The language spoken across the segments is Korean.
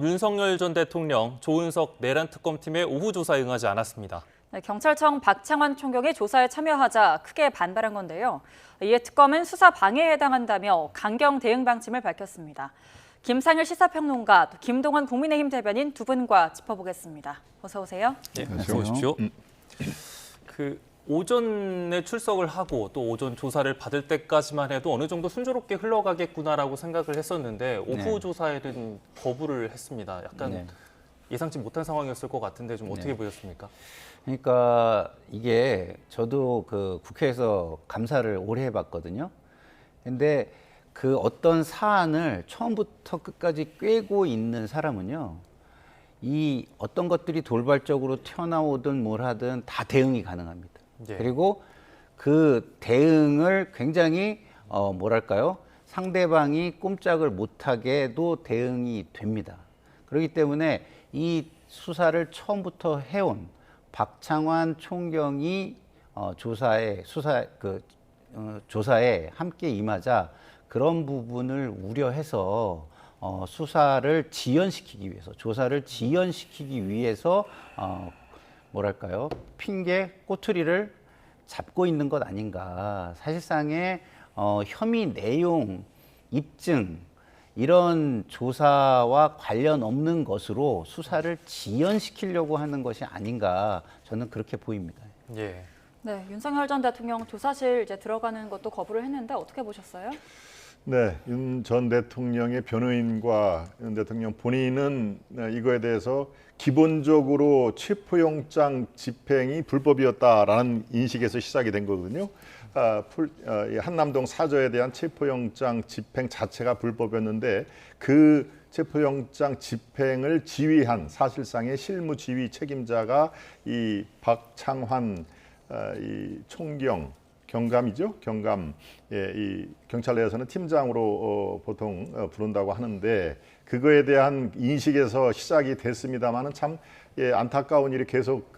윤석열 전 대통령, 조은석 내란 특검팀의 오후 조사에 응하지 않았습니다. 네, 경찰청 박창환 총경이 조사에 참여하자 크게 반발한 건데요. 이에 특검은 수사 방해에 해당한다며 강경 대응 방침을 밝혔습니다. 김상일 시사평론가, 또 김동완 국민의힘 대변인 두 분과 짚어보겠습니다. 어서 오세요. 네, 어서 오십시오. 오전에 출석을 하고 또 오전 조사를 받을 때까지만 해도 어느 정도 순조롭게 흘러가겠구나라고 생각을 했었는데 오후 조사에는 거부를 했습니다. 약간 예상치 못한 상황이었을 것 같은데 좀 어떻게 보셨습니까? 그러니까 이게 저도 그 국회에서 감사를 오래 해봤거든요. 근데 그 어떤 사안을 처음부터 끝까지 꿰고 있는 사람은요, 이 어떤 것들이 돌발적으로 튀어나오든 뭘 하든 다 대응이 가능합니다. 그리고 그 대응을 굉장히 뭐랄까요, 상대방이 꼼짝을 못하게도 대응이 됩니다. 그렇기 때문에 이 수사를 처음부터 해온 박창환 총경이 조사에 함께 임하자 그런 부분을 우려해서 수사를 지연시키기 위해서, 조사를 지연시키기 위해서 뭐랄까요, 핑계, 꼬투리를 잡고 있는 것 아닌가. 사실상의 혐의 내용, 입증, 이런 조사와 관련 없는 것으로 수사를 지연시키려고 하는 것이 아닌가, 저는 그렇게 보입니다. 예. 네, 윤석열 전 대통령 조사실 이제 들어가는 것도 거부를 했는데 어떻게 보셨어요? 네, 윤 전 대통령의 변호인과 윤 대통령 본인은 이거에 대해서 기본적으로 체포영장 집행이 불법이었다라는 인식에서 시작이 된 거거든요. 한남동 사저에 대한 체포영장 집행 자체가 불법이었는데 그 체포영장 집행을 지휘한 사실상의 실무 지휘 책임자가 이 박창환 이 총경 경감이죠. 경감. 예, 이 경찰 내에서는 팀장으로 보통 부른다고 하는데 그거에 대한 인식에서 시작이 됐습니다만은 참 안타까운 일이 계속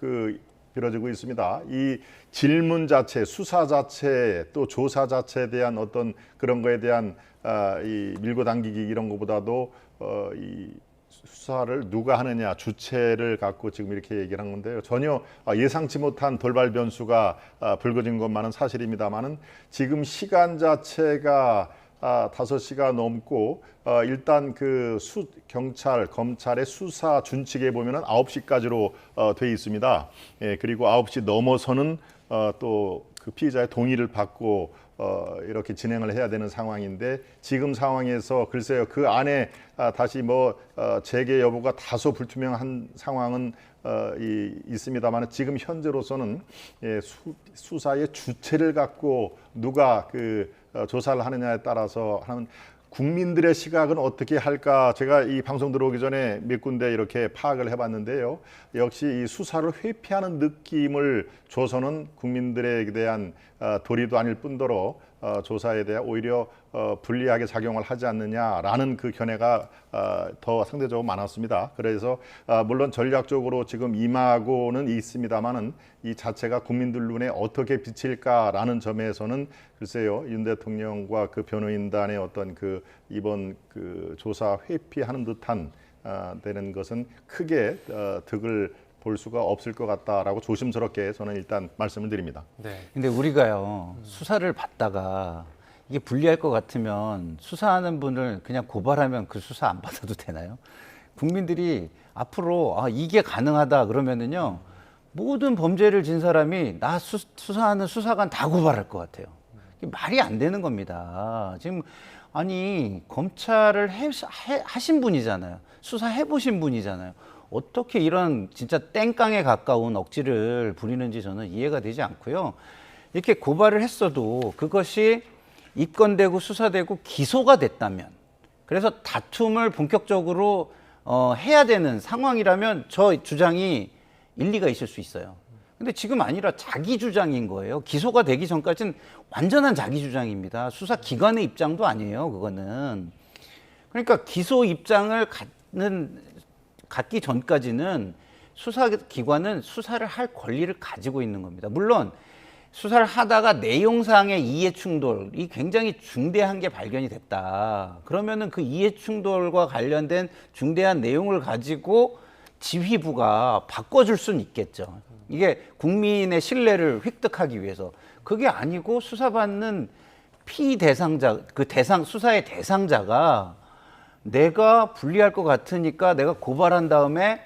벌어지고 있습니다. 이 질문 자체, 수사 자체, 또 조사 자체에 대한 어떤 그런 거에 대한 이 밀고 당기기 이런 것보다도 이 수사를 누가 하느냐, 주체를 갖고 지금 이렇게 얘기를 한 건데요. 전혀 예상치 못한 돌발 변수가 불거진 것만은 사실입니다만은 지금 시간 자체가 5시가 넘고 일단 경찰, 검찰의 수사 준칙에 보면은 9시까지로 돼 있습니다. 예, 그리고 9시 넘어서는 또 그 피의자의 동의를 받고 이렇게 진행을 해야 되는 상황인데 지금 상황에서 글쎄요, 그 안에 다시 재개 여부가 다소 불투명한 상황은 있습니다만 지금 현재로서는 수사의 주체를 갖고 누가 조사를 하느냐에 따라서 하는 국민들의 시각은 어떻게 할까? 제가 이 방송 들어오기 전에 몇 군데 이렇게 파악을 해봤는데요. 역시 이 수사를 회피하는 느낌을 줘서는 국민들에 대한 도리도 아닐 뿐더러 조사에 대해 오히려 불리하게 작용을 하지 않느냐라는 그 견해가 더 상대적으로 많았습니다. 그래서 물론 전략적으로 지금 임하고는 있습니다만은 이 자체가 국민들 눈에 어떻게 비칠까라는 점에서는 글쎄요, 윤 대통령과 그 변호인단의 어떤 이번 조사 회피하는 듯한 되는 것은 크게 득을 볼 수가 없을 것 같다라고 조심스럽게 저는 일단 말씀을 드립니다. 네. 근데 우리가요, 수사를 받다가 이게 불리할 것 같으면 수사하는 분을 그냥 고발하면 그 수사 안 받아도 되나요? 국민들이 앞으로 이게 가능하다 그러면은요, 모든 범죄를 진 사람이 나 수사하는 수사관 다 고발할 것 같아요. 이게 말이 안 되는 겁니다. 지금 아니 검찰을 하신 분이잖아요. 수사해 보신 분이잖아요. 어떻게 이런 진짜 땡깡에 가까운 억지를 부리는지 저는 이해가 되지 않고요. 이렇게 고발을 했어도 그것이 입건되고 수사되고 기소가 됐다면, 그래서 다툼을 본격적으로 해야 되는 상황이라면 저 주장이 일리가 있을 수 있어요. 근데 지금 아니라 자기 주장인 거예요. 기소가 되기 전까지는 완전한 자기 주장입니다. 수사기관의 입장도 아니에요, 그거는. 그러니까 기소 입장을 갖기 전까지는 수사기관은 수사를 할 권리를 가지고 있는 겁니다. 물론 수사를 하다가 내용상의 이해 충돌이 굉장히 중대한 게 발견이 됐다. 그러면은 그 이해 충돌과 관련된 중대한 내용을 가지고 지휘부가 바꿔줄 수는 있겠죠. 이게 국민의 신뢰를 획득하기 위해서. 그게 아니고 수사받는 피의 대상자, 그 수사의 대상자가 내가 불리할 것 같으니까 내가 고발한 다음에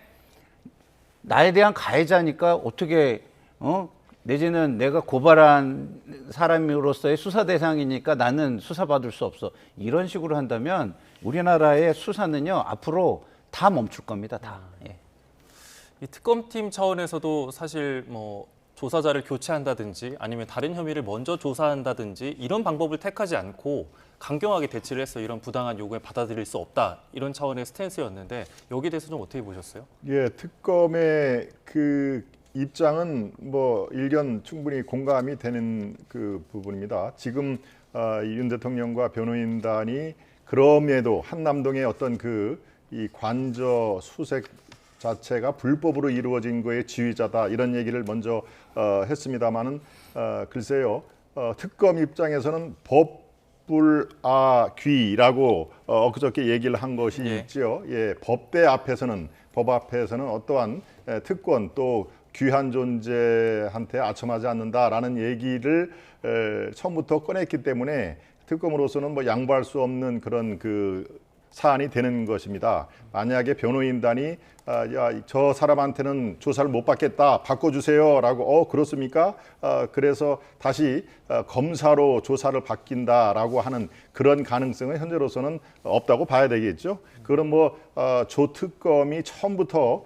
나에 대한 가해자니까 어떻게, 내지는 내가 고발한 사람으로서의 수사 대상이니까 나는 수사받을 수 없어. 이런 식으로 한다면 우리나라의 수사는요, 앞으로 다 멈출 겁니다, 다. 예. 이 특검팀 차원에서도 사실 뭐 조사자를 교체한다든지 아니면 다른 혐의를 먼저 조사한다든지 이런 방법을 택하지 않고 강경하게 대치를 해서 이런 부당한 요구에 받아들일 수 없다. 이런 차원의 스탠스였는데 여기에 대해서 좀 어떻게 보셨어요? 예, 특검의 그 입장은 뭐 일견 충분히 공감이 되는 그 부분입니다. 지금 윤 대통령과 변호인단이 그럼에도 한남동의 어떤 이 관저 수색 자체가 불법으로 이루어진 거의 지휘자다 이런 얘기를 먼저 했습니다마는 글쎄요, 특검 입장에서는 법불아귀라고 엊그저께 얘기를 한 것이 있지요. 예, 법 앞에서는 어떠한 특권 또 귀한 존재한테 아첨하지 않는다라는 얘기를 처음부터 꺼냈기 때문에 특검으로서는 뭐 양보할 수 없는 그런 사안이 되는 것입니다. 만약에 변호인단이 저 사람한테는 조사를 못 받겠다, 바꿔주세요라고 그렇습니까? 그래서 다시 검사로 조사를 바뀐다라고 하는 그런 가능성은 현재로서는 없다고 봐야 되겠죠. 그럼 뭐 조특검이 처음부터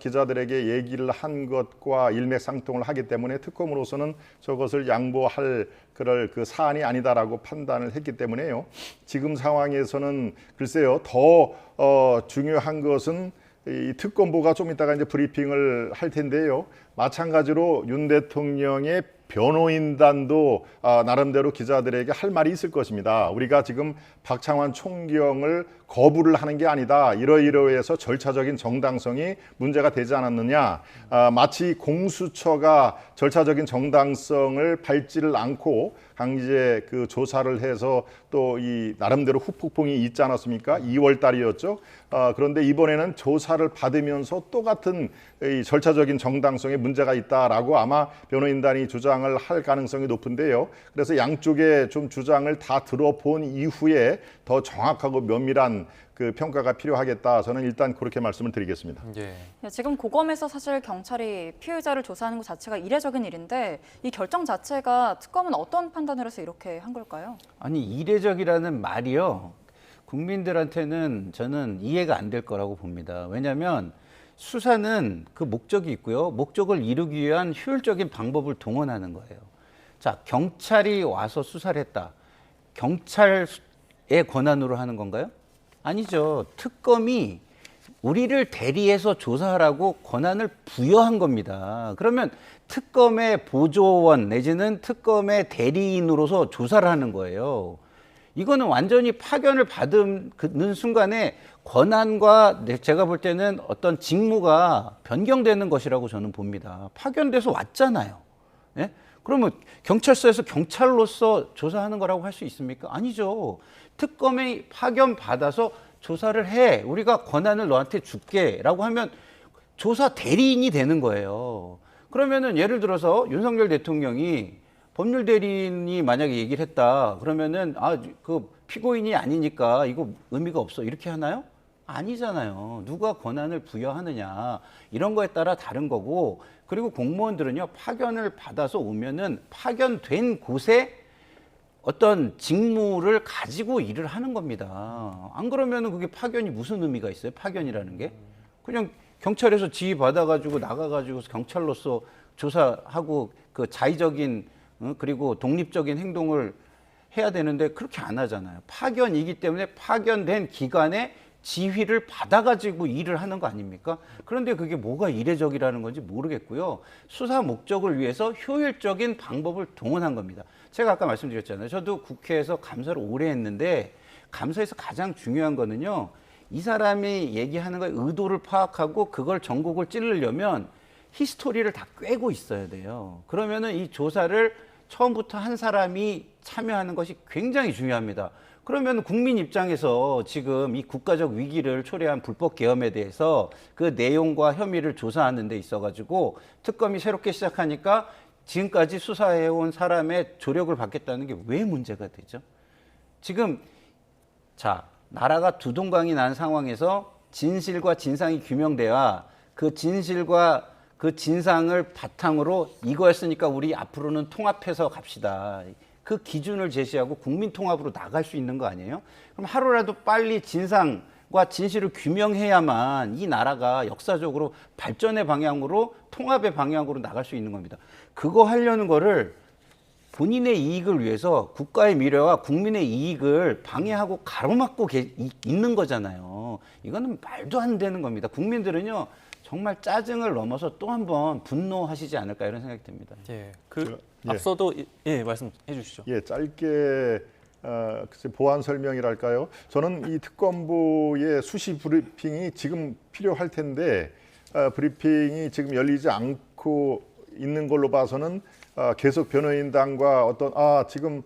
기자들에게 얘기를 한 것과 일맥상통을 하기 때문에 특검으로서는 저것을 양보할 그럴 사안이 아니다라고 판단을 했기 때문에요. 지금 상황에서는 글쎄요, 더 중요한 것은 이 특검보가 좀 이따가 이제 브리핑을 할 텐데요. 마찬가지로 윤 대통령의 변호인단도 나름대로 기자들에게 할 말이 있을 것입니다. 우리가 지금 박창완 총경을 거부를 하는 게 아니다. 이러이러해서 절차적인 정당성이 문제가 되지 않았느냐. 마치 공수처가 절차적인 정당성을 밟지를 않고 강제 조사를 해서 또 이 나름대로 후폭풍이 있지 않았습니까? 2월 달이었죠. 그런데 이번에는 조사를 받으면서 또 같은 이 절차적인 정당성에 문제가 있다라고 아마 변호인단이 주장을 할 가능성이 높은데요. 그래서 양쪽의 좀 주장을 다 들어본 이후에 더 정확하고 면밀한 평가가 필요하겠다. 저는 일단 그렇게 말씀을 드리겠습니다. 예. 지금 고검에서 사실 경찰이 피의자를 조사하는 것 자체가 이례적인 일인데 이 결정 자체가 특검은 어떤 판단을 해서 이렇게 한 걸까요? 아니, 이례적이라는 말이요, 국민들한테는 저는 이해가 안 될 거라고 봅니다. 왜냐하면 수사는 그 목적이 있고요. 목적을 이루기 위한 효율적인 방법을 동원하는 거예요. 자, 경찰이 와서 수사를 했다. 경찰의 권한으로 하는 건가요? 아니죠. 특검이 우리를 대리해서 조사하라고 권한을 부여한 겁니다. 그러면 특검의 보조원 내지는 특검의 대리인으로서 조사를 하는 거예요. 이거는 완전히 파견을 받는 순간에 권한과 제가 볼 때는 어떤 직무가 변경되는 것이라고 저는 봅니다. 파견돼서 왔잖아요. 예? 그러면 경찰서에서 경찰로서 조사하는 거라고 할 수 있습니까? 아니죠. 특검이 파견 받아서 조사를 해. 우리가 권한을 너한테 줄게라고 하면 조사 대리인이 되는 거예요. 그러면은 예를 들어서 윤석열 대통령이 법률 대리인이 만약에 얘기를 했다. 그러면은 그 피고인이 아니니까 이거 의미가 없어. 이렇게 하나요? 아니잖아요. 누가 권한을 부여하느냐. 이런 거에 따라 다른 거고, 그리고 공무원들은요, 파견을 받아서 오면은 파견된 곳에 어떤 직무를 가지고 일을 하는 겁니다. 안 그러면은 그게 파견이 무슨 의미가 있어요? 파견이라는 게 그냥 경찰에서 지휘 받아가지고 나가가지고 경찰로서 조사하고 그 자의적인 그리고 독립적인 행동을 해야 되는데 그렇게 안 하잖아요. 파견이기 때문에 파견된 기관에 지휘를 받아가지고 일을 하는 거 아닙니까? 그런데 그게 뭐가 이례적이라는 건지 모르겠고요. 수사 목적을 위해서 효율적인 방법을 동원한 겁니다. 제가 아까 말씀드렸잖아요. 저도 국회에서 감사를 오래 했는데 감사에서 가장 중요한 거는요, 이 사람이 얘기하는 거에 의도를 파악하고 그걸 전곡을 찌르려면 히스토리를 다 꿰고 있어야 돼요. 그러면은 이 조사를 처음부터 한 사람이 참여하는 것이 굉장히 중요합니다. 그러면 국민 입장에서 지금 이 국가적 위기를 초래한 불법 계엄에 대해서 그 내용과 혐의를 조사하는 데 있어가지고 특검이 새롭게 시작하니까 지금까지 수사해온 사람의 조력을 받겠다는 게 왜 문제가 되죠? 지금 자, 나라가 두동강이 난 상황에서 진실과 진상이 규명돼야 그 진실과 그 진상을 바탕으로 이거였으니까 우리 앞으로는 통합해서 갑시다. 그 기준을 제시하고 국민 통합으로 나갈 수 있는 거 아니에요? 그럼 하루라도 빨리 진상과 진실을 규명해야만 이 나라가 역사적으로 발전의 방향으로 통합의 방향으로 나갈 수 있는 겁니다. 그거 하려는 거를 본인의 이익을 위해서 국가의 미래와 국민의 이익을 방해하고 가로막고 있는 거잖아요. 이거는 말도 안 되는 겁니다. 국민들은요, 정말 짜증을 넘어서 또 한 번 분노하시지 않을까 이런 생각이 듭니다. 예, 예. 앞서도 말씀해 주시죠. 예, 짧게 글쎄 보완 설명이랄까요? 저는 이 특검부의 수시 브리핑이 지금 필요할 텐데 브리핑이 지금 열리지 않고 있는 걸로 봐서는 계속 변호인단과 어떤 지금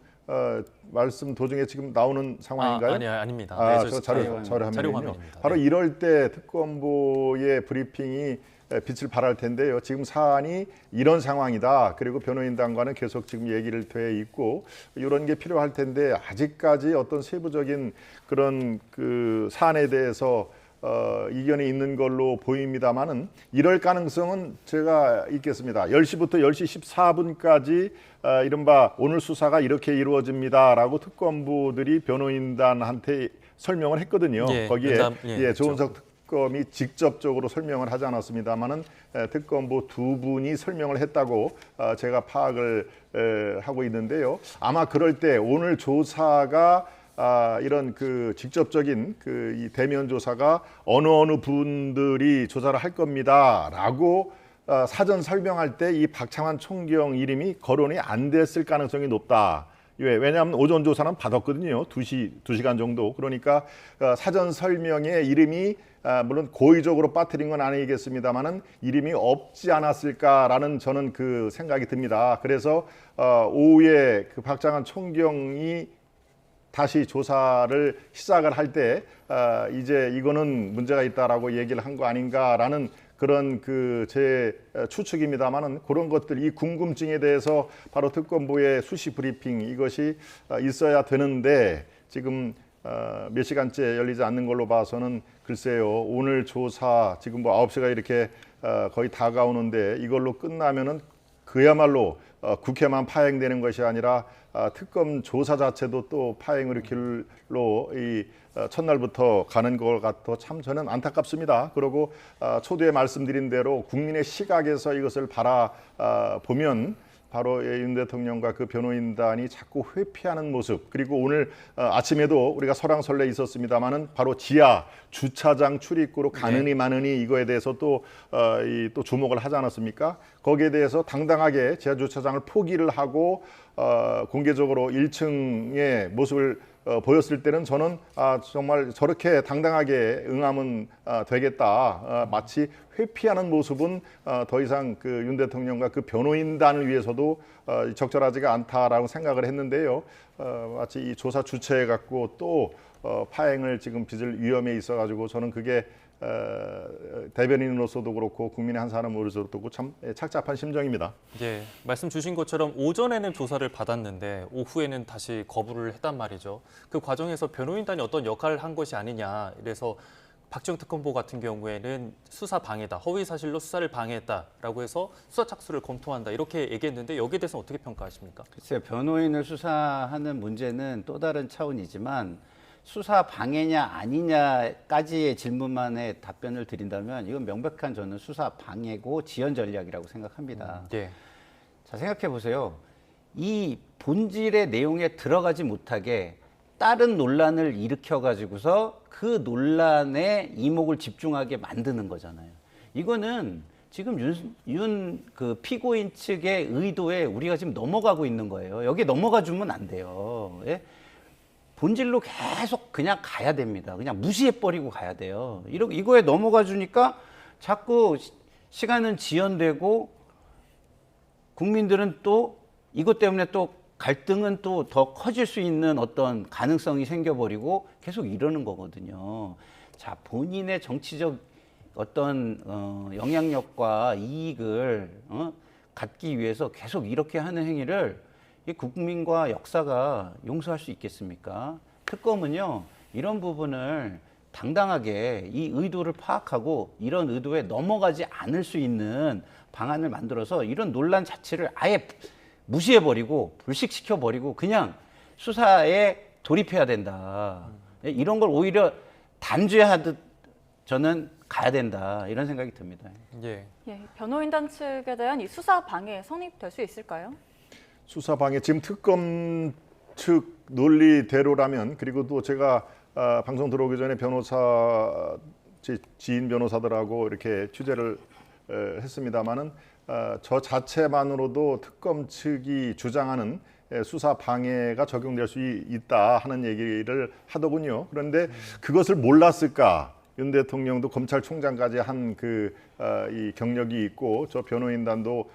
말씀 도중에 지금 나오는 상황인가요? 아닙니다. 네, 저 자료 자료 화면이군요. 화면입니다. 바로 네. 이럴 때 특검부의 브리핑이 빛을 발할 텐데요. 지금 사안이 이런 상황이다. 그리고 변호인단과는 계속 지금 얘기를 돼 있고 이런 게 필요할 텐데 아직까지 어떤 세부적인 그런 그 사안에 대해서 이견이 있는 걸로 보입니다만은 이럴 가능성은 제가 있겠습니다. 10시부터 10시 14분까지 이른바 오늘 수사가 이렇게 이루어집니다라고 특검부들이 변호인단한테 설명을 했거든요. 예, 거기에 그렇죠. 조은석 특검이 직접적으로 설명을 하지 않았습니다만은 특검부 두 분이 설명을 했다고 제가 파악을 하고 있는데요. 아마 그럴 때 오늘 조사가 이런 그 직접적인 그 이 대면 조사가 어느 분들이 조사를 할 겁니다라고 사전 설명할 때 이 박창환 총경 이름이 거론이 안 됐을 가능성이 높다. 왜냐하면 오전 조사는 받았거든요. 2시간 정도. 그러니까 사전 설명에 이름이 물론 고의적으로 빠뜨린 건 아니겠습니다만은 이름이 없지 않았을까라는 저는 그 생각이 듭니다. 그래서 오후에 그 박창환 총경이 다시 조사를 시작을 할 때 이제 이거는 문제가 있다라고 얘기를 한 거 아닌가라는 그런 그 제 추측입니다만은 그런 것들 이 궁금증에 대해서 바로 특검부의 수시 브리핑 이것이 있어야 되는데 지금 몇 시간째 열리지 않는 걸로 봐서는 글쎄요 오늘 조사 지금 뭐 9시가 이렇게 거의 다가오는데 이걸로 끝나면은 그야말로 국회만 파행되는 것이 아니라 특검 조사 자체도 또 파행의 길로 이 첫날부터 가는 것 같아 참 저는 안타깝습니다. 그리고 초두에 말씀드린 대로 국민의 시각에서 이것을 바라보면 바로 윤 대통령과 그 변호인단이 자꾸 회피하는 모습 그리고 오늘 아침에도 우리가 설왕설래 있었습니다마는 바로 지하 주차장 출입구로 가느니 마느니 이거에 대해서 또 주목을 하지 않았습니까? 거기에 대해서 당당하게 지하 주차장을 포기를 하고 공개적으로 1층의 모습을 보였을 때는 저는 정말 저렇게 당당하게 응하면 되겠다. 마치 회피하는 모습은 더 이상 그 윤 대통령과 그 변호인단을 위해서도 적절하지가 않다라고 생각을 했는데요. 마치 이 조사 주체에 갖고 또 파행을 지금 빚을 위험에 있어가지고 저는 그게 대변인으로서도 그렇고 국민의 한 사람으로서도 그렇고 참 착잡한 심정입니다. 예, 말씀 주신 것처럼 오전에는 조사를 받았는데 오후에는 다시 거부를 했단 말이죠. 그 과정에서 변호인단이 어떤 역할을 한 것이 아니냐. 이래서 박지원 특검보 같은 경우에는 수사 방해다, 허위 사실로 수사를 방해했다라고 해서 수사 착수를 검토한다 이렇게 얘기했는데 여기에 대해서는 어떻게 평가하십니까? 글쎄요, 변호인을 수사하는 문제는 또 다른 차원이지만 수사 방해냐 아니냐까지의 질문만에 답변을 드린다면 이건 명백한 저는 수사 방해고 지연 전략이라고 생각합니다. 예. 자, 생각해 보세요. 이 본질의 내용에 들어가지 못하게 다른 논란을 일으켜 가지고서 그 논란에 이목을 집중하게 만드는 거잖아요. 이거는 지금 그 피고인 측의 의도에 우리가 지금 넘어가고 있는 거예요. 여기 넘어가 주면 안 돼요. 예? 본질로 계속 그냥 가야 됩니다. 그냥 무시해버리고 가야 돼요. 이거에 넘어가 주니까 자꾸 시간은 지연되고 국민들은 또 이것 때문에 또 갈등은 또 더 커질 수 있는 어떤 가능성이 생겨버리고 계속 이러는 거거든요. 자, 본인의 정치적 어떤 영향력과 이익을 갖기 위해서 계속 이렇게 하는 행위를 이 국민과 역사가 용서할 수 있겠습니까? 특검은요, 이런 부분을 당당하게 이 의도를 파악하고 이런 의도에 넘어가지 않을 수 있는 방안을 만들어서 이런 논란 자체를 아예 무시해버리고 불식시켜버리고 그냥 수사에 돌입해야 된다. 이런 걸 오히려 단죄하듯 저는 가야 된다. 이런 생각이 듭니다. 예. 예, 변호인단 측에 대한 이 수사 방해 성립될 수 있을까요? 수사 방해 지금 특검 측 논리대로라면, 그리고 또 제가 방송 들어오기 전에 변호사 지인 변호사들하고 이렇게 취재를 했습니다마는 저 자체만으로도 특검 측이 주장하는 수사 방해가 적용될 수 있다 하는 얘기를 하더군요. 그런데 그것을 몰랐을까? 윤 대통령도 검찰총장까지 한 이 경력이 있고 저 변호인단도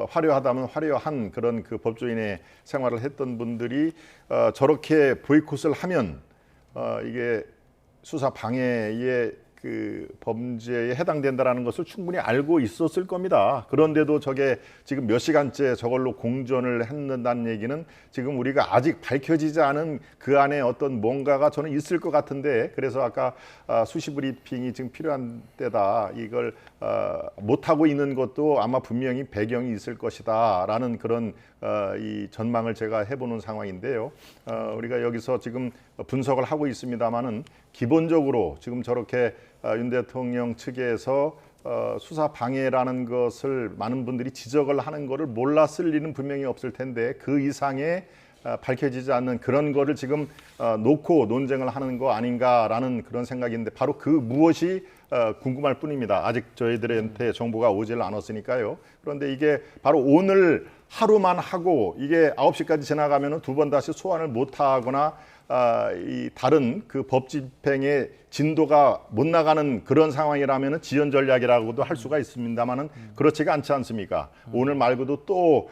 화려하다면 화려한 그런 그 법조인의 생활을 했던 분들이 저렇게 보이콧을 하면 이게 수사 방해의 그 범죄에 해당된다라는 것을 충분히 알고 있었을 겁니다. 그런데도 저게 지금 몇 시간째 저걸로 공전을 했는다는 얘기는 지금 우리가 아직 밝혀지지 않은 그 안에 어떤 뭔가가 저는 있을 것 같은데, 그래서 아까 수시 브리핑이 지금 필요한 때다, 이걸 못하고 있는 것도 아마 분명히 배경이 있을 것이다라는 그런 이 전망을 제가 해보는 상황인데요. 우리가 여기서 지금 분석을 하고 있습니다마는 기본적으로 지금 저렇게 윤 대통령 측에서 수사 방해라는 것을 많은 분들이 지적을 하는 것을 몰랐을 리는 분명히 없을 텐데, 그 이상의 밝혀지지 않는 그런 거를 지금 놓고 논쟁을 하는 거 아닌가라는 그런 생각인데, 바로 그 무엇이 궁금할 뿐입니다. 아직 저희들한테 정보가 오질 않았으니까요. 그런데 이게 바로 오늘 하루만 하고 이게 9시까지 지나가면은 두 번 다시 소환을 못 하거나 이 다른 그 법 집행의 진도가 못 나가는 그런 상황이라면은 지연 전략이라고도 할 수가 있습니다만은 그렇지가 않지 않습니까? 오늘 말고도 또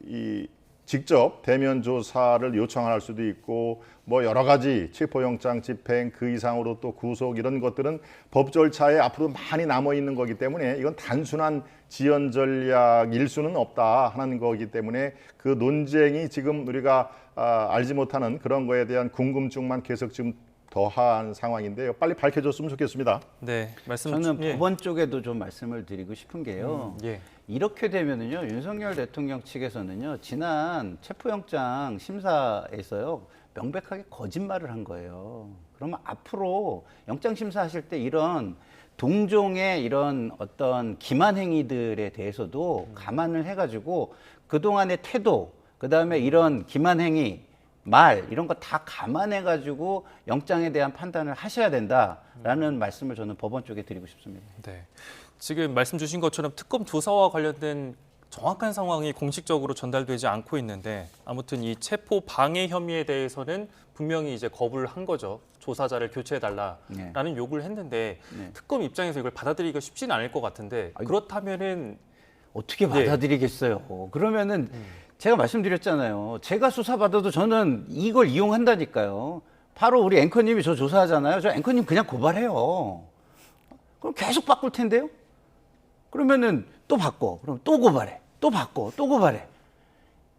이 직접 대면 조사를 요청할 수도 있고, 뭐 여러 가지 체포영장 집행 그 이상으로 또 구속 이런 것들은 법 절차에 앞으로 많이 남아 있는 거기 때문에 이건 단순한 지연 전략일 수는 없다 하는 거기 때문에 그 논쟁이 지금 우리가 알지 못하는 그런 거에 대한 궁금증만 계속 지금 더한 상황인데요. 빨리 밝혀졌으면 좋겠습니다. 네, 저는 예. 법원 쪽에도 좀 말씀을 드리고 싶은 게요. 예. 이렇게 되면은요, 윤석열 대통령 측에서는요, 지난 체포영장 심사에서요, 명백하게 거짓말을 한 거예요. 그러면 앞으로 영장 심사하실 때 이런 동종의 이런 어떤 기만 행위들에 대해서도 감안을 해가지고 그동안의 태도, 그 다음에 이런 기만 행위, 말 이런 거 다 감안해가지고 영장에 대한 판단을 하셔야 된다라는 말씀을 저는 법원 쪽에 드리고 싶습니다. 네. 지금 말씀 주신 것처럼 특검 조사와 관련된 정확한 상황이 공식적으로 전달되지 않고 있는데, 아무튼 이 체포 방해 혐의에 대해서는 분명히 이제 거부를 한 거죠. 조사자를 교체해달라라는 요구를 했는데 특검 입장에서 이걸 받아들이기가 쉽지는 않을 것 같은데, 그렇다면은 어떻게 받아들이겠어요? 그러면은 제가 말씀드렸잖아요. 제가 수사받아도 저는 이걸 이용한다니까요. 바로 우리 앵커님이 저 조사하잖아요. 저 앵커님 그냥 고발해요. 그럼 계속 바꿀 텐데요? 그러면은 또 바꿔. 그럼 또 고발해. 또 바꿔. 또 고발해.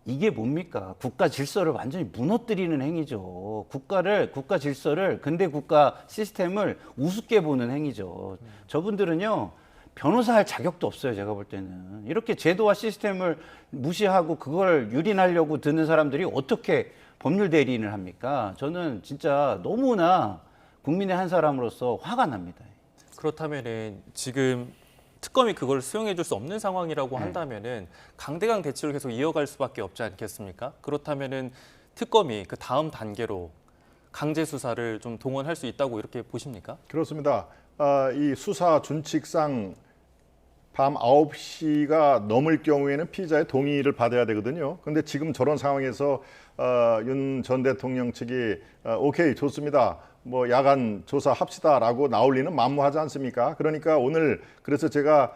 이게 뭡니까? 국가 질서를 완전히 무너뜨리는 행위죠. 국가 질서를, 근대 국가 시스템을 우습게 보는 행위죠. 저분들은요, 변호사 할 자격도 없어요, 제가 볼 때는. 이렇게 제도와 시스템을 무시하고 그걸 유린하려고 드는 사람들이 어떻게 법률 대리인을 합니까? 저는 진짜 너무나 국민의 한 사람으로서 화가 납니다. 그렇다면은 지금 특검이 그걸 수용해 줄 수 없는 상황이라고 한다면은 강대강 대치를 계속 이어갈 수밖에 없지 않겠습니까? 그렇다면은 특검이 그 다음 단계로 강제 수사를 좀 동원할 수 있다고 이렇게 보십니까? 그렇습니다. 이 수사 준칙상 밤 9시가 넘을 경우에는 피의자의 동의를 받아야 되거든요. 그런데 지금 저런 상황에서 윤 전 대통령 측이 오케이 좋습니다, 뭐 야간 조사합시다라고 나올 리는 만무하지 않습니까? 그러니까 오늘 그래서 제가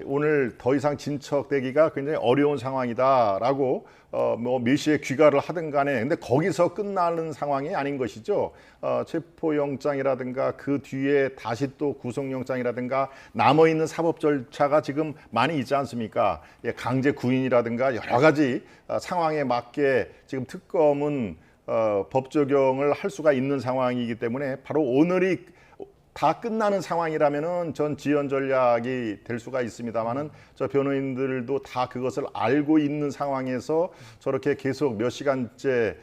오늘 더 이상 진척되기가 굉장히 어려운 상황이다라고 뭐 몇 시에 귀가를 하든 간에 근데 거기서 끝나는 상황이 아닌 것이죠. 체포영장이라든가 그 뒤에 다시 또 구속영장이라든가 남아있는 사법 절차가 지금 많이 있지 않습니까? 예, 강제 구인이라든가 여러 가지 상황에 맞게 지금 특검은 법 적용을 할 수가 있는 상황이기 때문에 바로 오늘이 다 끝나는 상황이라면은 전 지연 전략이 될 수가 있습니다만은 저 변호인들도 다 그것을 알고 있는 상황에서 저렇게 계속 몇 시간째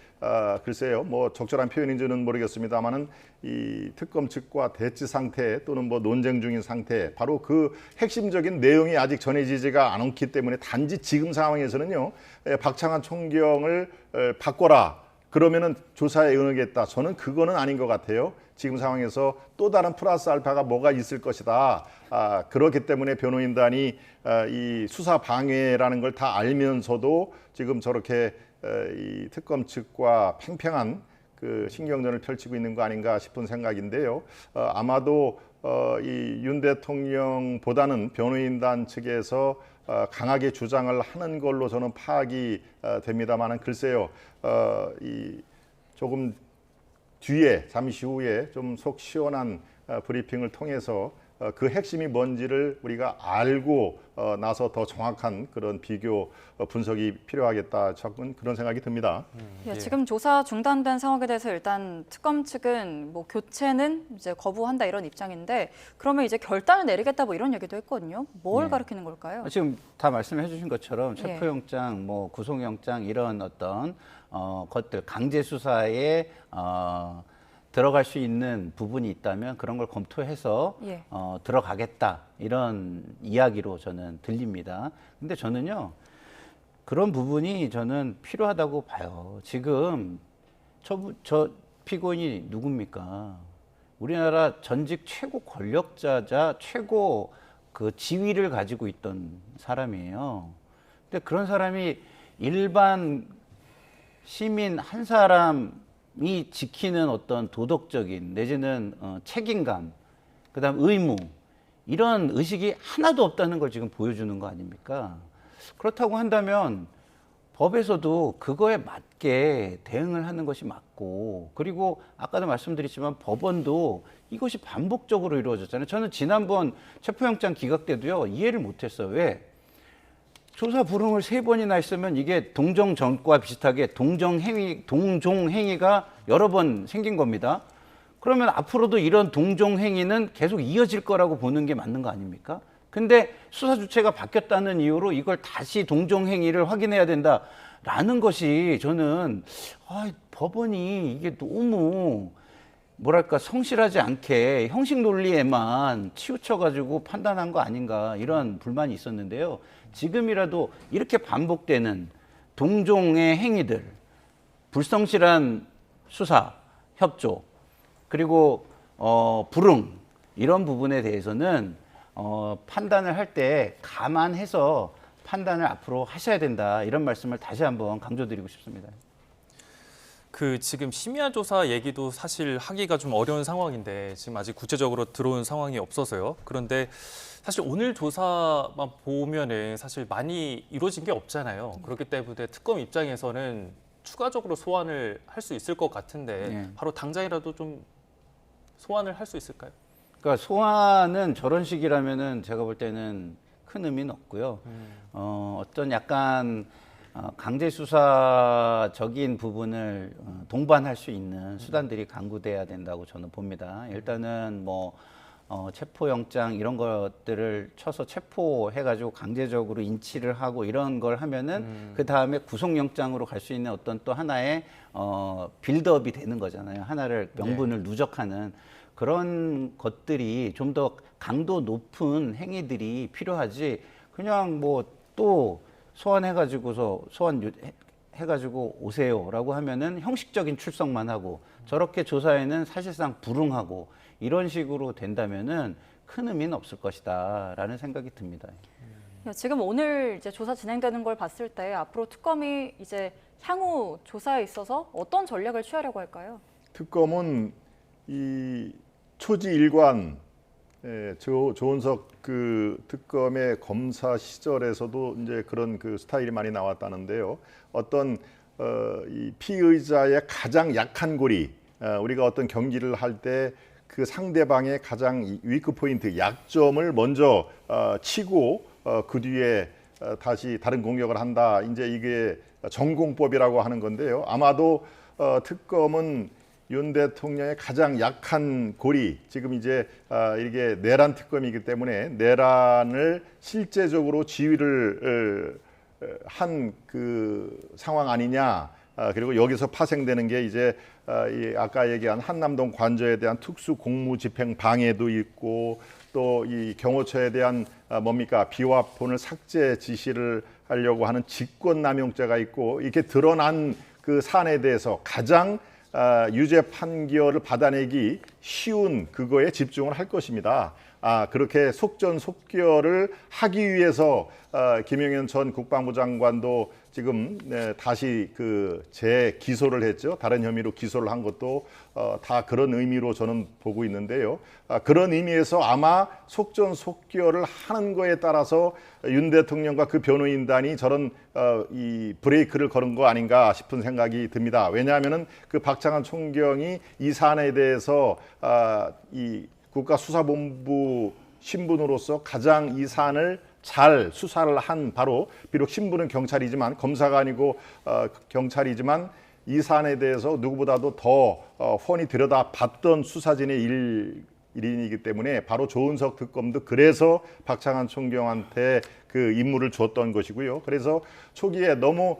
글쎄요 뭐 적절한 표현인지는 모르겠습니다만은 이 특검 측과 대치 상태 또는 뭐 논쟁 중인 상태 바로 그 핵심적인 내용이 아직 전해지지가 않았기 때문에 단지 지금 상황에서는요 박창환 총경을 바꿔라. 그러면은 조사에 응하겠다. 저는 그거는 아닌 것 같아요. 지금 상황에서 또 다른 플러스 알파가 뭐가 있을 것이다. 그렇기 때문에 변호인단이 이 수사 방해라는 걸 다 알면서도 지금 저렇게 이 특검 측과 팽팽한 그 신경전을 펼치고 있는 거 아닌가 싶은 생각인데요. 아마도 이 윤 대통령보다는 변호인단 측에서 강하게 주장을 하는 걸로 저는 파악이 됩니다만은 글쎄요, 이 조금 뒤에 잠시 후에 좀 속 시원한 브리핑을 통해서 그 핵심이 뭔지를 우리가 알고 나서 더 정확한 그런 비교 분석이 필요하겠다. 저는 그런 생각이 듭니다. 예, 지금 조사 중단된 상황에 대해서 일단 특검 측은 뭐 교체는 이제 거부한다 이런 입장인데 그러면 이제 결단을 내리겠다 뭐 이런 얘기도 했거든요. 뭘 가리키는 걸까요? 지금 다 말씀해 주신 것처럼 체포영장, 뭐 구속영장 이런 어떤 것들 강제 수사에 들어갈 수 있는 부분이 있다면 그런 걸 검토해서 들어가겠다 이런 이야기로 저는 들립니다. 근데 저는요 그런 부분이 저는 필요하다고 봐요. 지금 저 피고인이 누굽니까? 우리나라 전직 최고 권력자자 최고 그 지위를 가지고 있던 사람이에요. 근데 그런 사람이 일반 시민 한 사람이 지키는 어떤 도덕적인 내지는 책임감, 그다음 의무 이런 의식이 하나도 없다는 걸 지금 보여주는 거 아닙니까? 그렇다고 한다면 법에서도 그거에 맞게 대응을 하는 것이 맞고 그리고 아까도 말씀드렸지만 법원도 이것이 반복적으로 이루어졌잖아요. 저는 지난번 체포영장 기각 때도요 이해를 못했어요. 왜? 조사 불응을 3번이나 했으면 이게 동정전과 비슷하게 동종행위가 여러 번 생긴 겁니다. 그러면 앞으로도 이런 동종행위는 계속 이어질 거라고 보는 게 맞는 거 아닙니까? 근데 수사 주체가 바뀌었다는 이유로 이걸 다시 동종행위를 확인해야 된다라는 것이 저는 법원이 이게 너무 뭐랄까 성실하지 않게 형식 논리에만 치우쳐가지고 판단한 거 아닌가 이런 불만이 있었는데요. 지금이라도 이렇게 반복되는 동종의 행위들, 불성실한 수사, 협조, 그리고 불응 이런 부분에 대해서는 판단을 할 때 감안해서 판단을 앞으로 하셔야 된다 이런 말씀을 다시 한번 강조드리고 싶습니다. 그 지금 심야 조사 얘기도 사실 하기가 좀 어려운 상황인데 지금 아직 구체적으로 들어온 상황이 없어서요. 그런데 사실 오늘 조사만 보면은 사실 많이 이루어진 게 없잖아요. 그렇기 때문에 특검 입장에서는 추가적으로 소환을 할 수 있을 것 같은데 바로 당장이라도 좀 소환을 할 수 있을까요? 그러니까 소환은 저런 식이라면은 제가 볼 때는 큰 의미는 없고요. 어떤 약간 강제 수사적인 부분을 동반할 수 있는 수단들이 강구돼야 된다고 저는 봅니다. 일단은 뭐 체포영장 이런 것들을 쳐서 체포해가지고 강제적으로 인치를 하고 이런 걸 하면은 그 다음에 구속영장으로 갈 수 있는 어떤 또 하나의 빌드업이 되는 거잖아요. 하나를 명분을 누적하는 그런 것들이 좀 더 강도 높은 행위들이 필요하지. 그냥 뭐 또 소환해가지고서 소환해가지고 오세요라고 하면은 형식적인 출석만 하고 저렇게 조사에는 사실상 불응하고 이런 식으로 된다면은 큰 의미는 없을 것이다라는 생각이 듭니다. 지금 오늘 이제 조사 진행되는 걸 봤을 때 앞으로 특검이 이제 향후 조사에 있어서 어떤 전략을 취하려고 할까요? 특검은 이 초지일관 예, 조은석 그 특검의 검사 시절에서도 이제 그런 그 스타일이 많이 나왔다는데요. 어떤 이 피의자의 가장 약한 고리, 우리가 어떤 경기를 할 때 그 상대방의 가장 위크 포인트, 약점을 먼저 치고 그 뒤에 다시 다른 공격을 한다. 이제 이게 전공법이라고 하는 건데요. 아마도 특검은 윤 대통령의 가장 약한 고리, 지금 이제 이게 내란 특검이기 때문에 내란을 실제적으로 지휘를 한 그 상황 아니냐. 그리고 여기서 파생되는 게 이제 이 아까 얘기한 한남동 관저에 대한 특수 공무집행 방해도 있고, 또 이 경호처에 대한 뭡니까 비화폰을 삭제 지시를 하려고 하는 직권남용죄가 있고, 이렇게 드러난 그 사안에 대해서 가장 유죄 판결을 받아내기 쉬운 그거에 집중을 할 것입니다. 그렇게 속전속결을 하기 위해서 김용현 전 국방부 장관도 지금 다시 그 재기소를 했죠. 다른 혐의로 기소를 한 것도 다 그런 의미로 저는 보고 있는데요. 그런 의미에서 아마 속전속결을 하는 거에 따라서 윤 대통령과 그 변호인단이 저런 이 브레이크를 거는 거 아닌가 싶은 생각이 듭니다. 왜냐하면은 그 박창환 총경이 이 사안에 대해서 이 국가수사본부 신분으로서 가장 이 사안을 잘 수사를 한 바로, 비록 신분은 경찰이지만 검사가 아니고 경찰이지만 이 사안에 대해서 누구보다도 더 훤히 들여다봤던 수사진의 일인이기 때문에 바로 조은석 특검도 그래서 박창환 총경한테 그 임무를 줬던 것이고요. 그래서 초기에 너무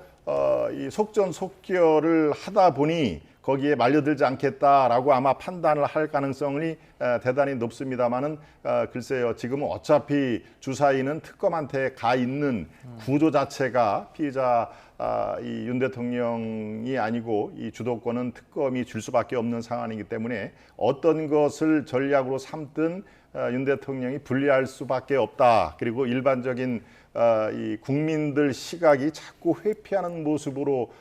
이 속전속결을 하다 보니 거기에 말려들지 않겠다라고 아마 판단을 할 가능성이 대단히 높습니다만은 글쎄요, 지금은 어차피 주사위는 특검한테 가 있는 구조 자체가 피의자 이 윤 대통령이 아니고 이 주도권은 특검이 줄 수밖에 없는 상황이기 때문에 어떤 것을 전략으로 삼든 윤 대통령이 불리할 수밖에 없다. 그리고 일반적인 이 국민들 시각이 자꾸 회피하는 모습으로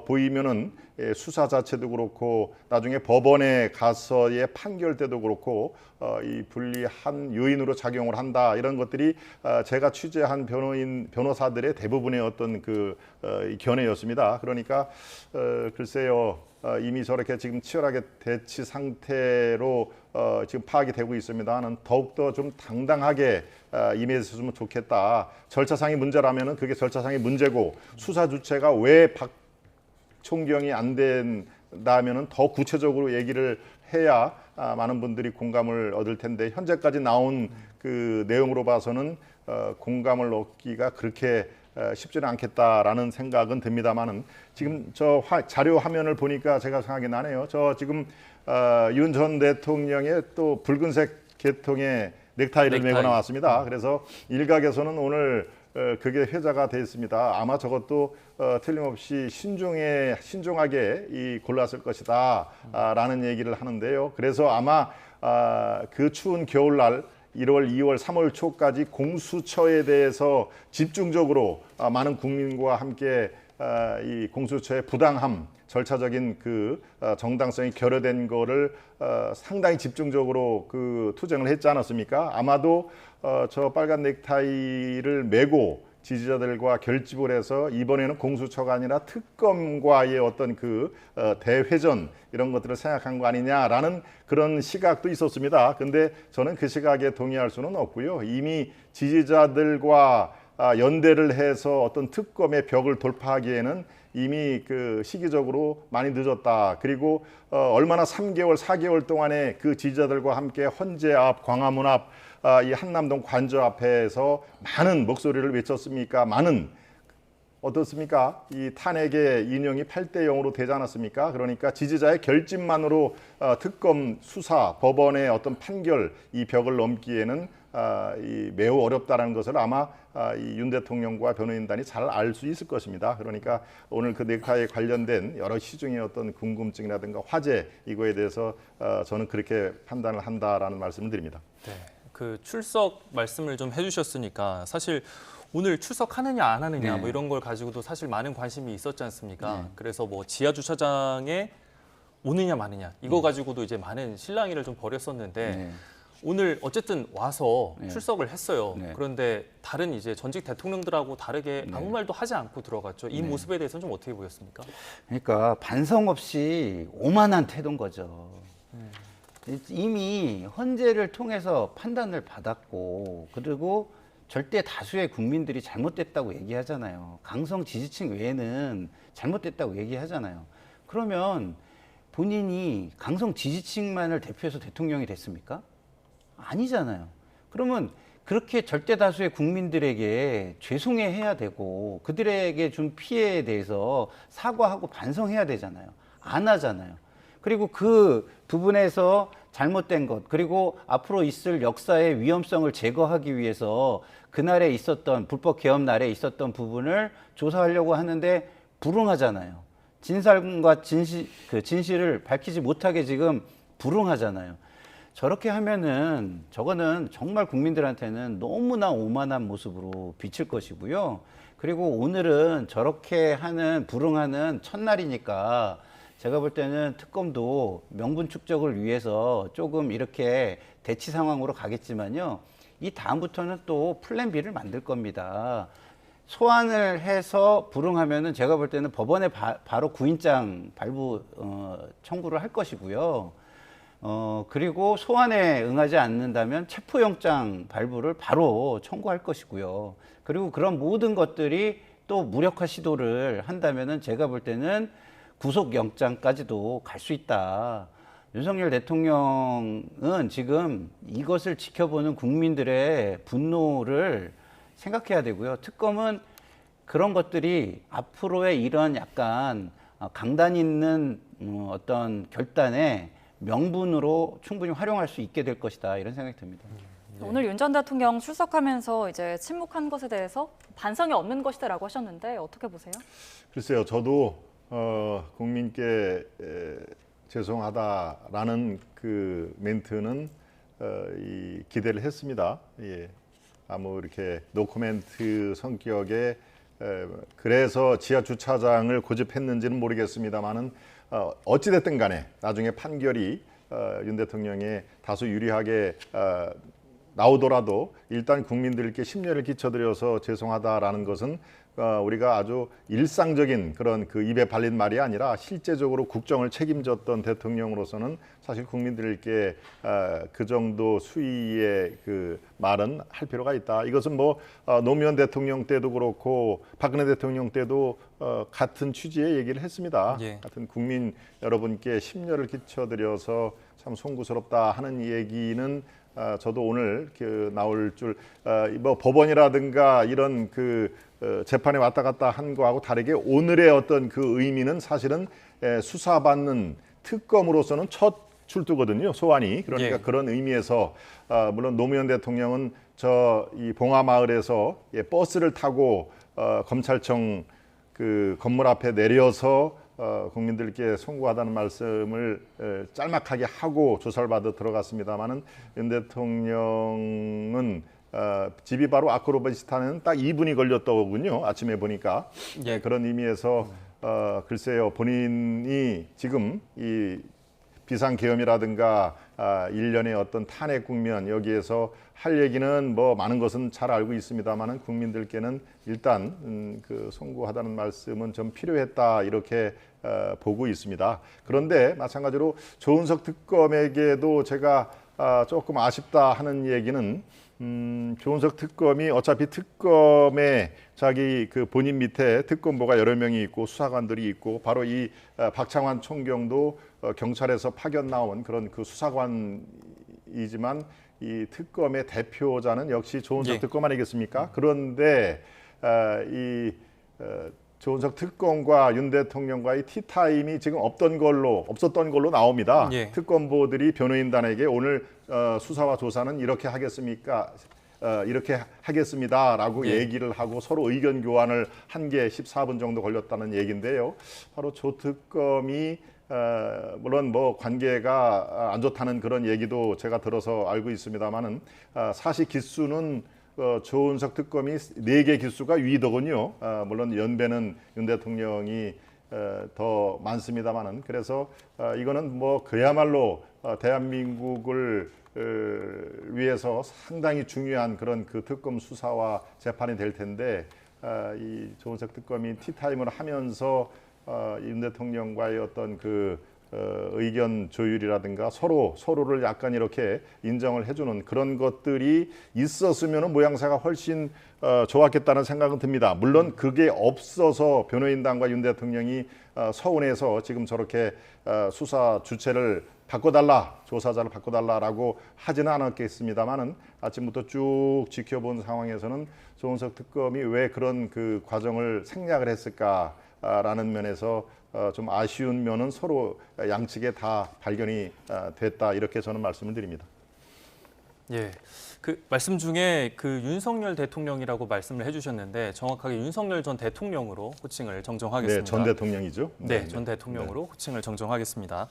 보이면은 수사 자체도 그렇고 나중에 법원에 가서의 판결 때도 그렇고 이 불리한 요인으로 작용을 한다. 이런 것들이 제가 취재한 변호사들의 대부분의 어떤 그 견해였습니다. 그러니까 글쎄요, 이미 저렇게 지금 치열하게 대치 상태로 지금 파악이 되고 있습니다는 더욱더 좀 당당하게 임했으면 좋겠다. 절차상의 문제라면은 그게 절차상의 문제고, 수사 주체가 왜 박 총경이 안 된다면은 더 구체적으로 얘기를 해야 많은 분들이 공감을 얻을 텐데, 현재까지 나온 그 내용으로 봐서는 공감을 얻기가 그렇게 쉽지는 않겠다라는 생각은 듭니다만은, 지금 저 자료 화면을 보니까 제가 생각이 나네요. 저 지금 윤 전 대통령의 또 붉은색 계통의 넥타이를 메고 나왔습니다. 그래서 일각에서는 오늘 그게 회자가 돼 있습니다. 아마 저것도 틀림없이 신중하게 골랐을 것이다 라는 얘기를 하는데요. 그래서 아마 그 추운 겨울날 1월, 2월, 3월 초까지 공수처에 대해서 집중적으로 많은 국민과 함께 이 공수처의 부당함, 절차적인 그 정당성이 결여된 거를 상당히 집중적으로 그 투쟁을 했지 않았습니까? 아마도 저 빨간 넥타이를 메고 지지자들과 결집을 해서 이번에는 공수처가 아니라 특검과의 어떤 그 대회전 이런 것들을 생각한 거 아니냐라는 그런 시각도 있었습니다. 근데 저는 그 시각에 동의할 수는 없고요. 이미 지지자들과 연대를 해서 어떤 특검의 벽을 돌파하기에는 이미 그 시기적으로 많이 늦었다. 그리고 얼마나 3개월, 4개월 동안에 그 지지자들과 함께 헌재 앞, 광화문 앞, 이 한남동 관저 앞에서 많은 목소리를 외쳤습니까? 많은 어떻습니까? 이 탄핵의 인용이 8대 0으로 되지 않았습니까? 그러니까 지지자의 결집만으로 특검 수사, 법원의 어떤 판결, 이 벽을 넘기에는 이 매우 어렵다라는 것을 아마 이 윤 대통령과 변호인단이 잘 알 수 있을 것입니다. 그러니까 오늘 그 넥타이에 관련된 여러 시중의 어떤 궁금증이라든가 화제 이거에 대해서 저는 그렇게 판단을 한다라는 말씀을 드립니다. 네, 그 출석 말씀을 좀 해주셨으니까 사실 오늘 출석하느냐 안 하느냐 뭐 이런 걸 가지고도 사실 많은 관심이 있었지 않습니까? 그래서 뭐 지하 주차장에 오느냐 마느냐 이거 가지고도 이제 많은 실랑이를 좀 벌였었는데 오늘 어쨌든 와서 네. 출석을 했어요. 네. 그런데 다른 이제 전직 대통령들하고 다르게 네. 아무 말도 하지 않고 들어갔죠. 이 네. 모습에 대해서는 좀 어떻게 보였습니까? 그러니까 반성 없이 오만한 태도인 거죠. 이미 헌재를 통해서 판단을 받았고 그리고 절대 다수의 국민들이 잘못됐다고 얘기하잖아요. 강성 지지층 외에는 잘못됐다고 얘기하잖아요. 그러면 본인이 강성 지지층만을 대표해서 대통령이 됐습니까? 아니잖아요. 그러면 그렇게 절대 다수의 국민들에게 죄송해야 되고 그들에게 준 피해에 대해서 사과하고 반성해야 되잖아요. 안 하잖아요. 그리고 그 부분에서 잘못된 것 그리고 앞으로 있을 역사의 위험성을 제거하기 위해서 그날에 있었던 불법 개업 날에 있었던 부분을 조사하려고 하는데 불응하잖아요. 진실과 진실을 밝히지 못하게 지금 불응하잖아요. 저렇게 하면은 저거는 정말 국민들한테는 너무나 오만한 모습으로 비칠 것이고요. 그리고 오늘은 저렇게 하는 불응하는 첫날이니까 제가 볼 때는 특검도 명분 축적을 위해서 조금 이렇게 대치 상황으로 가겠지만요. 이 다음부터는 또 플랜 B를 만들 겁니다. 소환을 해서 불응하면은 제가 볼 때는 법원에 바로 구인장 발부 청구를 할 것이고요. 그리고 소환에 응하지 않는다면 체포영장 발부를 바로 청구할 것이고요. 그리고 그런 모든 것들이 또 무력화 시도를 한다면은 제가 볼 때는 구속영장까지도 갈 수 있다. 윤석열 대통령은 지금 이것을 지켜보는 국민들의 분노를 생각해야 되고요. 특검은 그런 것들이 앞으로의 이런 약간 강단 있는 어떤 결단의 명분으로 충분히 활용할 수 있게 될 것이다. 이런 생각이 듭니다. 오늘 윤 전 대통령 출석하면서 이제 침묵한 것에 대해서 반성이 없는 것이다라고 하셨는데 어떻게 보세요? 글쎄요, 저도 국민께 죄송하다라는 그 멘트는 기대를 했습니다. 예. 아무 이렇게 노코멘트 성격의 그래서 지하 주차장을 고집했는지는 모르겠습니다만은 어찌됐든 간에 나중에 판결이 윤 대통령의 다소 유리하게 나오더라도 일단 국민들께 심려를 끼쳐드려서 죄송하다라는 것은 우리가 아주 일상적인 그런 그 입에 발린 말이 아니라 실제적으로 국정을 책임졌던 대통령으로서는 사실 국민들께 그 정도 수위의 그 말은 할 필요가 있다. 이것은 뭐 노무현 대통령 때도 그렇고 박근혜 대통령 때도 같은 취지의 얘기를 했습니다. 예. 같은 국민 여러분께 심려를 끼쳐드려서 참 송구스럽다 하는 얘기는 저도 오늘 그 나올 줄 뭐 법원이라든가 이런 그 재판에 왔다 갔다 한 거하고 다르게 오늘의 어떤 그 의미는 사실은 수사받는 특검으로서는 첫 출두거든요. 소환이. 그러니까 예. 그런 의미에서 물론 노무현 대통령은 저 이 봉화마을에서 버스를 타고 검찰청 그 건물 앞에 내려서 국민들께 송구하다는 말씀을 짤막하게 하고 조사를 받아 들어갔습니다마는 윤 대통령은 집이 바로 아크로바스타는 딱 2분이 걸렸더군요. 아침에 보니까. 예. 그런 의미에서 글쎄요, 본인이 지금 이 비상계엄이라든가 일련의 어떤 탄핵 국면 여기에서 할 얘기는 뭐 많은 것은 잘 알고 있습니다만은 국민들께는 일단 그 송구하다는 말씀은 좀 필요했다 이렇게 보고 있습니다. 그런데 마찬가지로 조은석 특검에게도 제가 조금 아쉽다 하는 얘기는 조은석 특검이 어차피 특검에 자기 그 본인 밑에 특검보가 여러 명이 있고 수사관들이 있고 바로 이 박창환 총경도 경찰에서 파견 나온 그런 그 수사관이지만 이 특검의 대표자는 역시 조은석 예. 특검 아니겠습니까? 그런데 조은석 특검과 윤 대통령과의 티타임이 지금 없었던 걸로 나옵니다. 예. 특검보들이 변호인단에게 오늘 수사와 조사는 이렇게 하겠습니까? 이렇게 하겠습니다라고 예. 얘기를 하고 서로 의견 교환을 한 게 14분 정도 걸렸다는 얘기인데요. 바로 조 특검이 물론 뭐 관계가 안 좋다는 그런 얘기도 제가 들어서 알고 있습니다만은 사실 기수는 조은석 특검이 4개 기수가 위더군요. 물론 연배는 윤 대통령이 더 많습니다만은 그래서 이거는 뭐 그야말로 대한민국을 위해서 상당히 중요한 그런 그 특검 수사와 재판이 될 텐데 이 조은석 특검이 티타임을 하면서 윤 대통령과의 어떤 그 의견 조율이라든가 서로를 약간 이렇게 인정을 해주는 그런 것들이 있었으면 모양새가 훨씬 좋았겠다는 생각은 듭니다. 물론 그게 없어서 변호인단과 윤 대통령이 서운해서 지금 저렇게 수사 주체를 바꿔달라, 조사자를 바꿔달라라고 하지는 않았겠습니다만은 아침부터 쭉 지켜본 상황에서는 조은석 특검이 왜 그런 그 과정을 생략을 했을까라는 면에서 좀 아쉬운 면은 서로 양측에 다 발견이 됐다 이렇게 저는 말씀을 드립니다. 예, 그 말씀 중에 그 윤석열 대통령이라고 말씀을 해주셨는데 정확하게 윤석열 전 대통령으로 호칭을 정정하겠습니다. 네, 전 대통령이죠. 네, 전 대통령으로 호칭을 정정하겠습니다.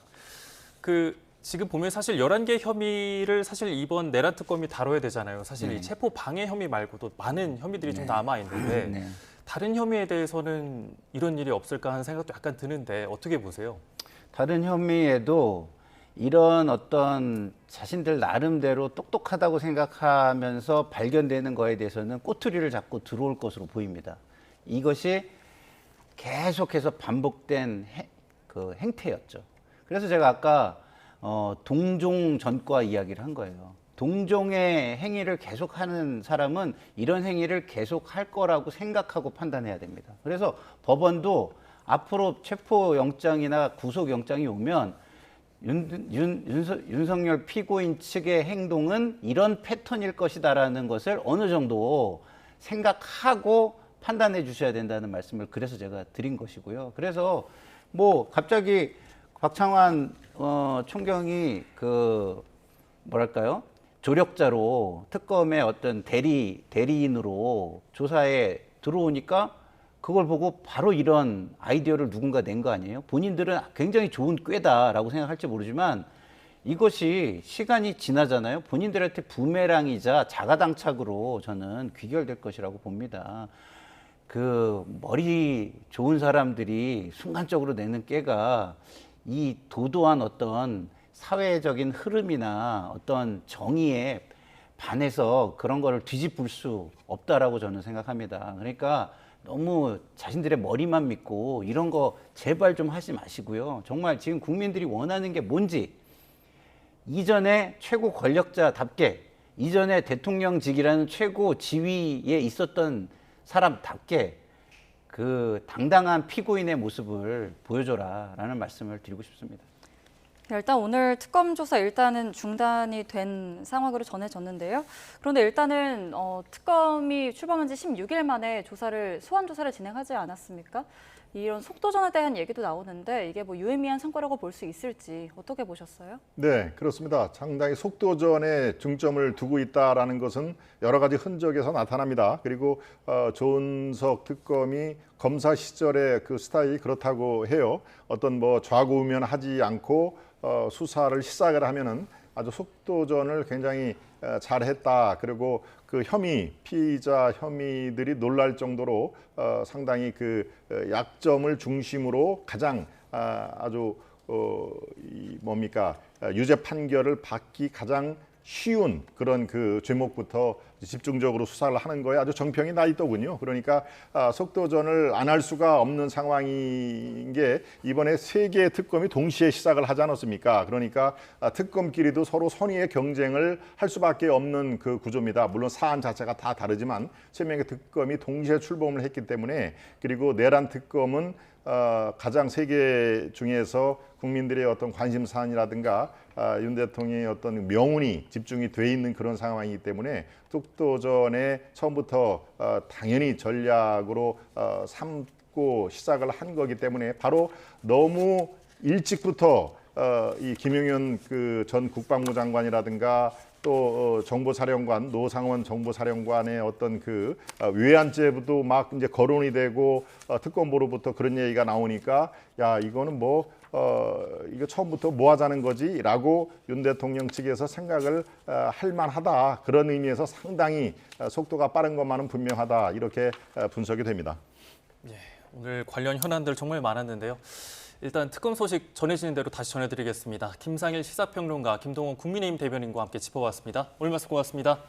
그 지금 보면 사실 11개 혐의를 사실 이번 내란 특검이 다뤄야 되잖아요. 사실 이 체포 방해 혐의 말고도 많은 혐의들이 좀 남아 있는데 다른 혐의에 대해서는 이런 일이 없을까 하는 생각도 약간 드는데 어떻게 보세요? 다른 혐의에도 이런 어떤 자신들 나름대로 똑똑하다고 생각하면서 발견되는 거에 대해서는 꼬투리를 잡고 들어올 것으로 보입니다. 이것이 계속해서 반복된 그 행태였죠. 그래서 제가 아까 동종 전과 이야기를 한 거예요. 동종의 행위를 계속하는 사람은 이런 행위를 계속할 거라고 생각하고 판단해야 됩니다. 그래서 법원도 앞으로 체포영장이나 구속영장이 오면 윤석열 피고인 측의 행동은 이런 패턴일 것이다라는 것을 어느 정도 생각하고 판단해 주셔야 된다는 말씀을 그래서 제가 드린 것이고요. 그래서 뭐 갑자기 박창환 총경이 그 뭐랄까요? 조력자로 특검의 어떤 대리인으로 조사에 들어오니까 그걸 보고 바로 이런 아이디어를 누군가 낸 거 아니에요? 본인들은 굉장히 좋은 꾀다라고 생각할지 모르지만 이것이 시간이 지나잖아요. 본인들한테 부메랑이자 자가당착으로 저는 귀결될 것이라고 봅니다. 그 머리 좋은 사람들이 순간적으로 내는 꾀가 이 도도한 어떤 사회적인 흐름이나 어떤 정의에 반해서 그런 거를 뒤집을 수 없다라고 저는 생각합니다. 그러니까 너무 자신들의 머리만 믿고 이런 거 제발 좀 하지 마시고요. 정말 지금 국민들이 원하는 게 뭔지 이전에 최고 권력자답게 이전에 대통령직이라는 최고 지위에 있었던 사람답게 그 당당한 피고인의 모습을 보여줘라라는 말씀을 드리고 싶습니다. 일단 오늘 특검 조사 일단은 중단이 된 상황으로 전해졌는데요. 그런데 일단은 특검이 출범한 지 16일 만에 소환 조사를 진행하지 않았습니까? 이런 속도전에 대한 얘기도 나오는데 이게 뭐 유의미한 성과라고 볼 수 있을지 어떻게 보셨어요? 네, 그렇습니다. 상당히 속도전에 중점을 두고 있다라는 것은 여러 가지 흔적에서 나타납니다. 그리고 조은석 특검이 검사 시절의 그 스타일이 그렇다고 해요. 어떤 뭐 좌고우면하지 않고 수사를 시작을 하면은 아주 속도전을 굉장히 잘했다. 그리고 그 피의자 혐의들이 놀랄 정도로 상당히 그 약점을 중심으로 가장 아주 유죄 판결을 받기 가장 쉬운 그런 그 죄목부터 집중적으로 수사를 하는 거에 아주 정평이 나 있더군요. 그러니까 속도전을 안 할 수가 없는 상황인 게 이번에 3개의 특검이 동시에 시작을 하지 않았습니까? 그러니까 특검끼리도 서로 선의의 경쟁을 할 수밖에 없는 그 구조입니다. 물론 사안 자체가 다 다르지만 3명의 특검이 동시에 출범을 했기 때문에 그리고 내란 특검은 가장 세계 중에서 국민들의 어떤 관심 사안이라든가 윤 대통령의 어떤 명운이 집중이 돼 있는 그런 상황이기 때문에 속도전에 처음부터 당연히 전략으로 삼고 시작을 한 거기 때문에 바로 너무 일찍부터 이 김용현 그 전 국방부 장관이라든가 또 정보사령관 노상원 정보사령관의 어떤 그 외환죄부도 막 이제 거론이 되고 특검보로부터 그런 얘기가 나오니까 야 이거는 뭐 이거 처음부터 뭐 하자는 거지라고 윤 대통령 측에서 생각을 할 만하다 그런 의미에서 상당히 속도가 빠른 것만은 분명하다 이렇게 분석이 됩니다. 예, 오늘 관련 현안들 정말 많았는데요. 일단 특검 소식 전해지는 대로 다시 전해드리겠습니다. 김상일 시사평론가, 김동원 국민의힘 대변인과 함께 짚어봤습니다. 오늘 말씀 고맙습니다.